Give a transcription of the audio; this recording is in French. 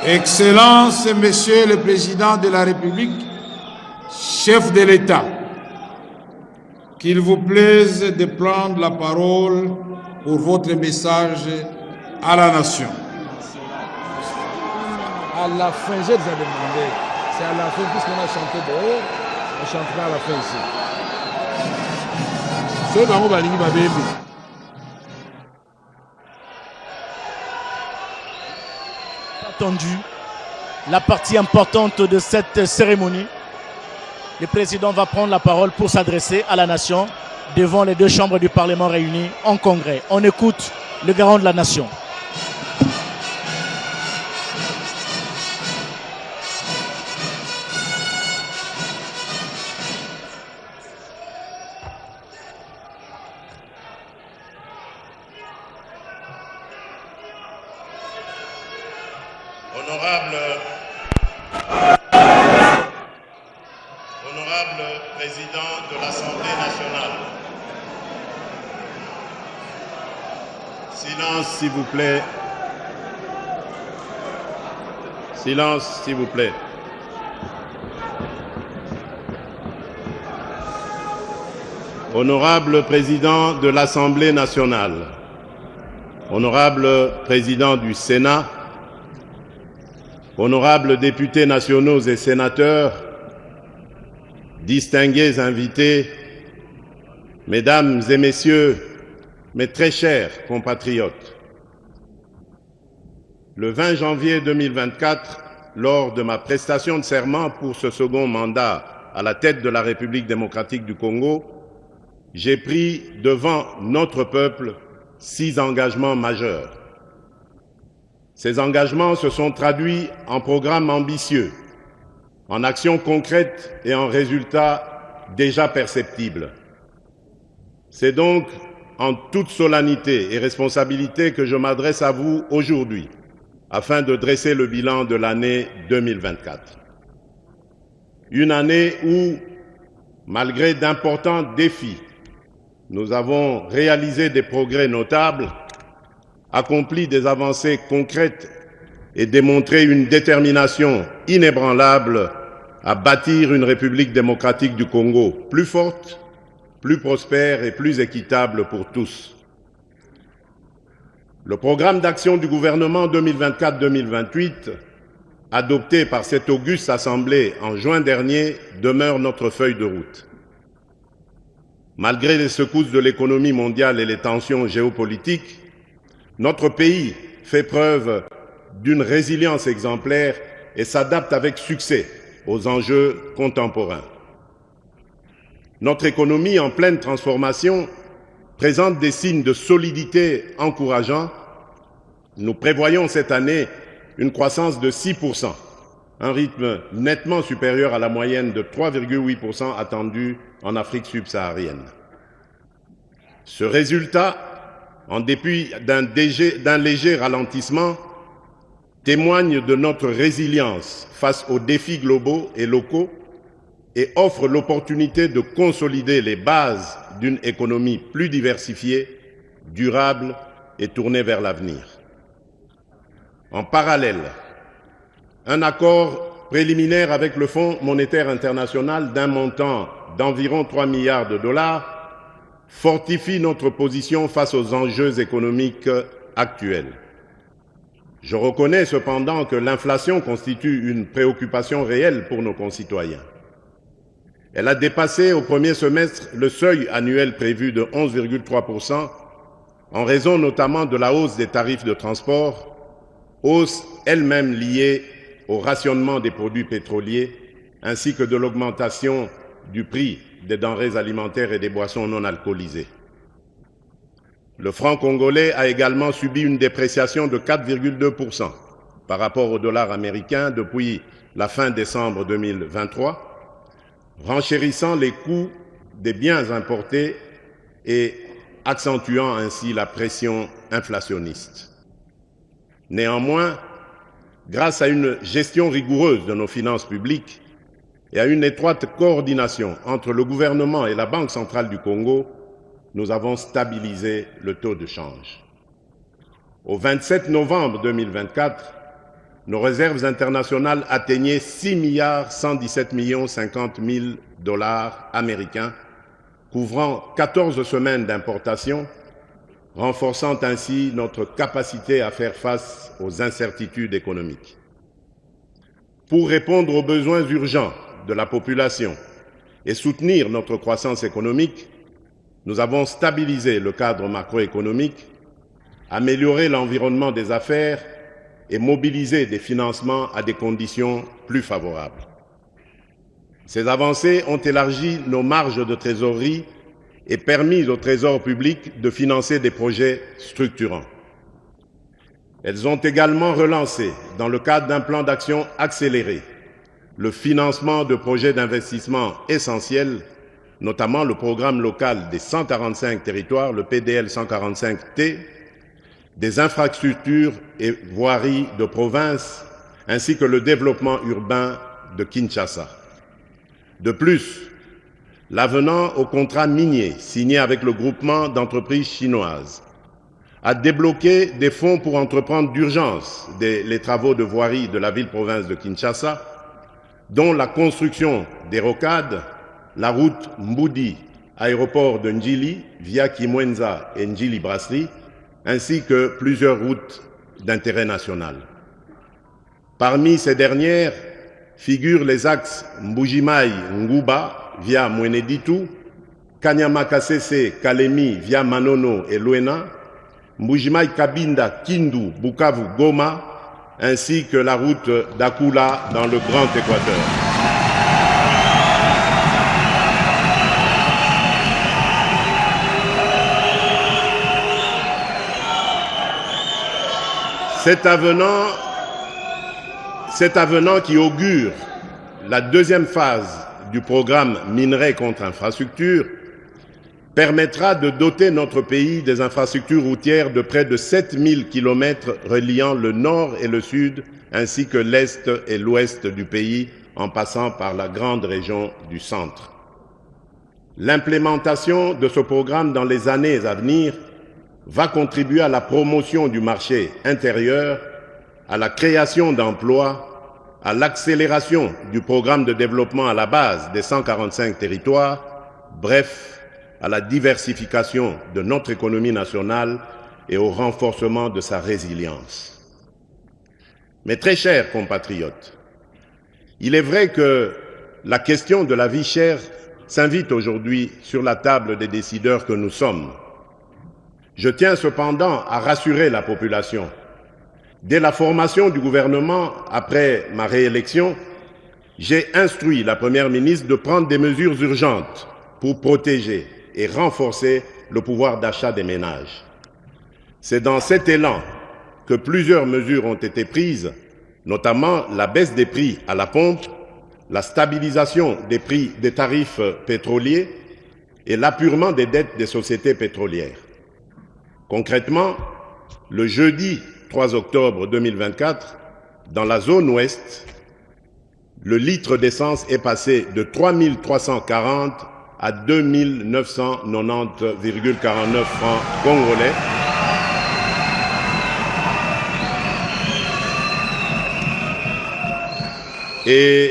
Excellences, Monsieur le Président de la République, chef de l'État, qu'il vous plaise de prendre la parole pour votre message à la nation. À la fin, j'ai déjà demandé. C'est à la fin, puisqu'on a chanté dehors, on chantera à la fin ici. C'est dans mon balingi, ma bébé. Attendu la partie importante de cette cérémonie. Le président va prendre la parole pour s'adresser à la nation devant les deux chambres du Parlement réunies en congrès. On écoute le garant de la nation. Honorable président de l'Assemblée nationale. Silence, s'il vous plaît. Silence, s'il vous plaît. Honorable président de l'Assemblée nationale, honorable président du Sénat, honorables députés nationaux et sénateurs, distingués invités, mesdames et messieurs, mes très chers compatriotes, le 20 janvier 2024, lors de ma prestation de serment pour ce second mandat à la tête de la République démocratique du Congo, j'ai pris devant notre peuple 6 engagements majeurs. Ces engagements se sont traduits en programmes ambitieux, en actions concrètes et en résultats déjà perceptibles. C'est donc en toute solennité et responsabilité que je m'adresse à vous aujourd'hui, afin de dresser le bilan de l'année 2024. Une année où, malgré d'importants défis, nous avons réalisé des progrès notables, accompli des avancées concrètes et démontré une détermination inébranlable à bâtir une République démocratique du Congo plus forte, plus prospère et plus équitable pour tous. Le programme d'action du gouvernement 2024-2028, adopté par cette auguste Assemblée en juin dernier, demeure notre feuille de route. Malgré les secousses de l'économie mondiale et les tensions géopolitiques, notre pays fait preuve d'une résilience exemplaire et s'adapte avec succès aux enjeux contemporains. Notre économie en pleine transformation présente des signes de solidité encourageants. Nous prévoyons cette année une croissance de 6%, un rythme nettement supérieur à la moyenne de 3,8% attendue en Afrique subsaharienne. Ce résultat, en dépit d'un léger ralentissement, témoigne de notre résilience face aux défis globaux et locaux et offre l'opportunité de consolider les bases d'une économie plus diversifiée, durable et tournée vers l'avenir. En parallèle, un accord préliminaire avec le Fonds monétaire international d'un montant d'environ 3 milliards de dollars fortifie notre position face aux enjeux économiques actuels. Je reconnais cependant que l'inflation constitue une préoccupation réelle pour nos concitoyens. Elle a dépassé au premier semestre le seuil annuel prévu de 11,3% en raison notamment de la hausse des tarifs de transport, hausse elle-même liée au rationnement des produits pétroliers ainsi que de l'augmentation du prix des denrées alimentaires et des boissons non alcoolisées. Le franc congolais a également subi une dépréciation de 4,2% par rapport au dollar américain depuis la fin décembre 2023, renchérissant les coûts des biens importés et accentuant ainsi la pression inflationniste. Néanmoins, grâce à une gestion rigoureuse de nos finances publiques et à une étroite coordination entre le gouvernement et la Banque centrale du Congo, nous avons stabilisé le taux de change. Au 27 novembre 2024, nos réserves internationales atteignaient 6,117,050,000 $ américains, couvrant 14 semaines d'importation, renforçant ainsi notre capacité à faire face aux incertitudes économiques. Pour répondre aux besoins urgents de la population et soutenir notre croissance économique, nous avons stabilisé le cadre macroéconomique, amélioré l'environnement des affaires et mobilisé des financements à des conditions plus favorables. Ces avancées ont élargi nos marges de trésorerie et permis au Trésor public de financer des projets structurants. Elles ont également relancé, dans le cadre d'un plan d'action accéléré, le financement de projets d'investissement essentiels, notamment le programme local des 145 territoires, le PDL 145T, des infrastructures et voiries de province, ainsi que le développement urbain de Kinshasa. De plus, l'avenant au contrat minier signé avec le groupement d'entreprises chinoises a débloqué des fonds pour entreprendre d'urgence les travaux de voirie de la ville-province de Kinshasa, dont la construction des rocades, la route Mboudi, aéroport de Ndjili, via Kimwenza et Ndjili Brasserie, ainsi que plusieurs routes d'intérêt national. Parmi ces dernières figurent les axes Mbujimai-Nguba via Mweneditu, Kanyama-Kasese-Kalemi via Manono et Luena, Mbujimai-Kabinda-Kindu, Bukavu-Goma, ainsi que la route d'Akula dans le Grand Équateur. Cet avenant qui augure la deuxième phase du programme Minerais contre infrastructures permettra de doter notre pays des infrastructures routières de près de 7000 km reliant le nord et le sud, ainsi que l'est et l'ouest du pays, en passant par la grande région du centre. L'implémentation de ce programme dans les années à venir va contribuer à la promotion du marché intérieur, à la création d'emplois, à l'accélération du programme de développement à la base des 145 territoires, bref, à la diversification de notre économie nationale et au renforcement de sa résilience. Mes très chers compatriotes, il est vrai que la question de la vie chère s'invite aujourd'hui sur la table des décideurs que nous sommes. Je tiens cependant à rassurer la population. Dès la formation du gouvernement, après ma réélection, j'ai instruit la Première ministre de prendre des mesures urgentes pour protéger et renforcer le pouvoir d'achat des ménages. C'est dans cet élan que plusieurs mesures ont été prises, notamment la baisse des prix à la pompe, la stabilisation des prix des tarifs pétroliers et l'apurement des dettes des sociétés pétrolières. Concrètement, le jeudi 3 octobre 2024, dans la zone ouest, le litre d'essence est passé de 3 340 à 2 990,49 francs congolais. Et